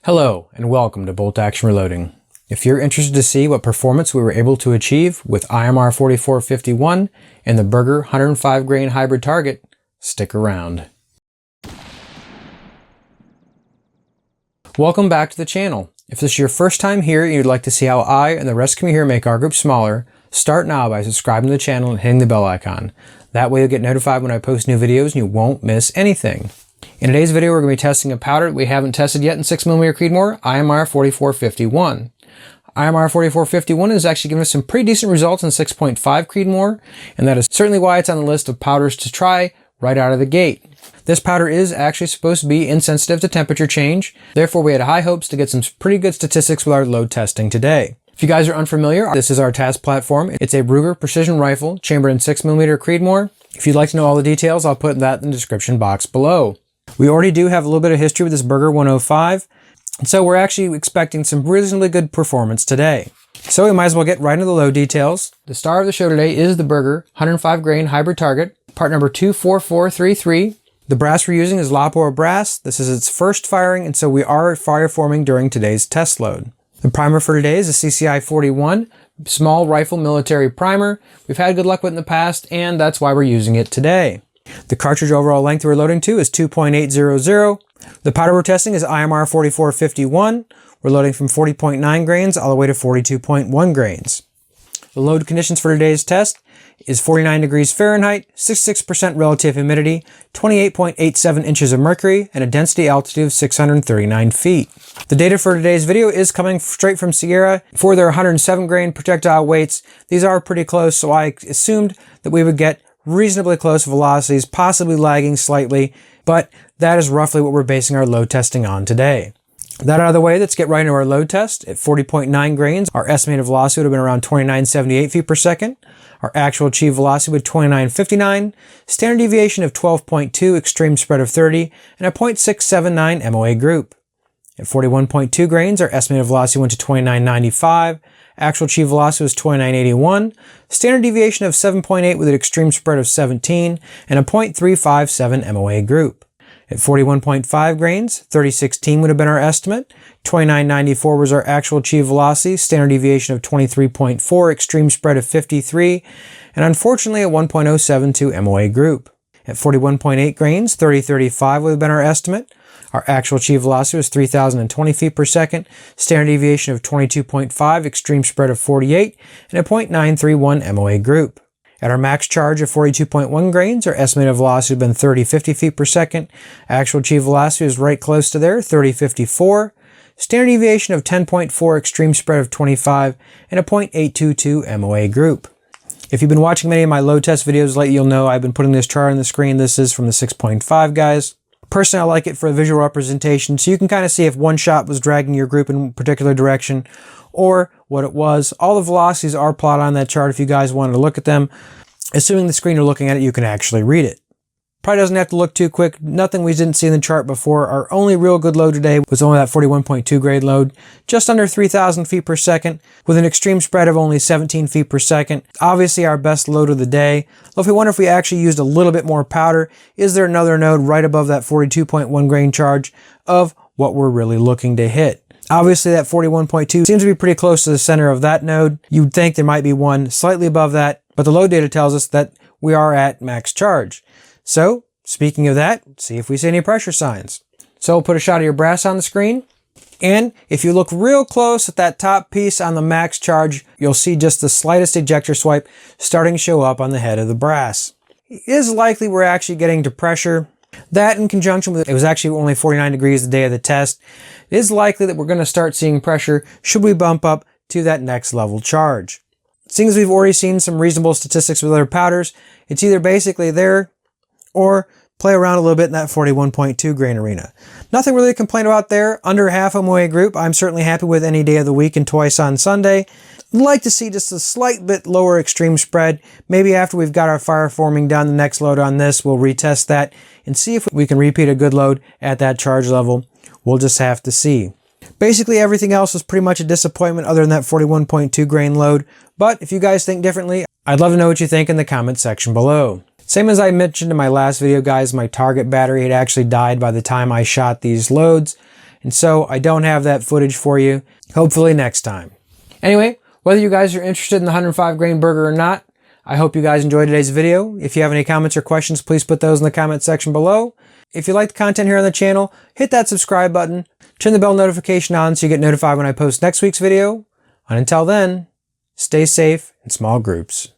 Hello and welcome to Bolt Action Reloading. If you're interested to see what performance we were able to achieve with IMR 4451 and the Berger 105 grain hybrid target, stick around. Welcome back to the channel. If this is your first time here and you'd like to see how I and the rest of you here make our group smaller, start now by subscribing to the channel and hitting the bell icon. That way you'll get notified when I post new videos and you won't miss anything. In today's video, we're going to be testing a powder that we haven't tested yet in 6mm Creedmoor, IMR 4451. IMR 4451 has actually given us some pretty decent results in 6.5 Creedmoor, and that is certainly why it's on the list of powders to try right out of the gate. This powder is actually supposed to be insensitive to temperature change, therefore we had high hopes to get some pretty good statistics with our load testing today. If you guys are unfamiliar, this is our task platform. It's a Ruger precision rifle chambered in 6mm Creedmoor. If you'd like to know all the details, I'll put that in the description box below. We already do have a little bit of history with this Berger 105, and so we're actually expecting some reasonably good performance today. So we might as well get right into the load details. The star of the show today is the Berger 105 grain hybrid target, part number 24433. The brass we're using is Lapua Brass. This is its first firing, and so we are fireforming during today's test load. The primer for today is a CCI 41 small rifle military primer. We've had good luck with it in the past, and that's why we're using it today. The cartridge overall length we're loading to is 2.800. The powder we're testing is IMR 4451. We're loading from 40.9 grains all the way to 42.1 grains. The load conditions for today's test is 49 degrees Fahrenheit, 66% relative humidity, 28.87 inches of mercury, and a density altitude of 639 feet. The data for today's video is coming straight from Sierra. For their 107 grain projectile weights, these are pretty close, so I assumed that we would get reasonably close velocities, possibly lagging slightly, but that is roughly what we're basing our load testing on today. That out of the way, let's get right into our load test. At 40.9 grains, our estimated velocity would have been around 2978 feet per second. Our actual achieved velocity would be 2959, standard deviation of 12.2, extreme spread of 30, and a 0.679 MOA group. At 41.2 grains, our estimated velocity went to 2995. Actual achieved velocity was 2981, standard deviation of 7.8 with an extreme spread of 17, and a 0.357 MOA group. At 41.5 grains, 3016 would have been our estimate, 2994 was our actual achieved velocity, standard deviation of 23.4, extreme spread of 53, and unfortunately a 1.072 MOA group. At 41.8 grains, 3035 would have been our estimate. Our actual achieved velocity was 3,020 feet per second, standard deviation of 22.5, extreme spread of 48, and a 0.931 MOA group. At our max charge of 42.1 grains, our estimated velocity would have been 3050 feet per second. Actual achieved velocity was right close to there, 3054. Standard deviation of 10.4, extreme spread of 25, and a 0.822 MOA group. If you've been watching many of my load test videos lately, you'll know I've been putting this chart on the screen. This is from the 6.5 guys. Personally, I like it for a visual representation, so you can kind of see if one shot was dragging your group in a particular direction or what it was. All the velocities are plotted on that chart if you guys wanted to look at them. Assuming the screen you're looking at it, you can actually read it. Probably doesn't have to look too quick. Nothing we didn't see in the chart before. Our only real good load today was only that 41.2 grade load, just under 3,000 feet per second, with an extreme spread of only 17 feet per second. Obviously our best load of the day. Well, if we wonder if we actually used a little bit more powder, is there another node right above that 42.1 grain charge of what we're really looking to hit? Obviously that 41.2 seems to be pretty close to the center of that node. You'd think there might be one slightly above that, but the load data tells us that we are at max charge. So, speaking of that, see if we see any pressure signs. So we'll put a shot of your brass on the screen. And if you look real close at that top piece on the max charge, you'll see just the slightest ejector swipe starting to show up on the head of the brass. It is likely we're actually getting to pressure. That in conjunction with it was actually only 49 degrees the day of the test. It is likely that we're going to start seeing pressure should we bump up to that next level charge. Seeing as we've already seen some reasonable statistics with other powders, it's either basically there or play around a little bit in that 41.2 grain arena. Nothing really to complain about there. Under half MOA group, I'm certainly happy with any day of the week and twice on Sunday. I'd like to see just a slight bit lower extreme spread. Maybe after we've got our fire forming done, the next load on this, we'll retest that and see if we can repeat a good load at that charge level. We'll just have to see. Basically everything else was pretty much a disappointment other than that 41.2 grain load. But if you guys think differently, I'd love to know what you think in the comment section below. Same as I mentioned in my last video, guys, my target battery had actually died by the time I shot these loads. and so I don't have that footage for you. Hopefully next time. Anyway, whether you guys are interested in the 105 grain Berger or not, I hope you guys enjoyed today's video. If you have any comments or questions, please put those in the comment section below. If you like the content here on the channel, hit that subscribe button, turn the bell notification on so you get notified when I post next week's video. And until then, stay safe in small groups.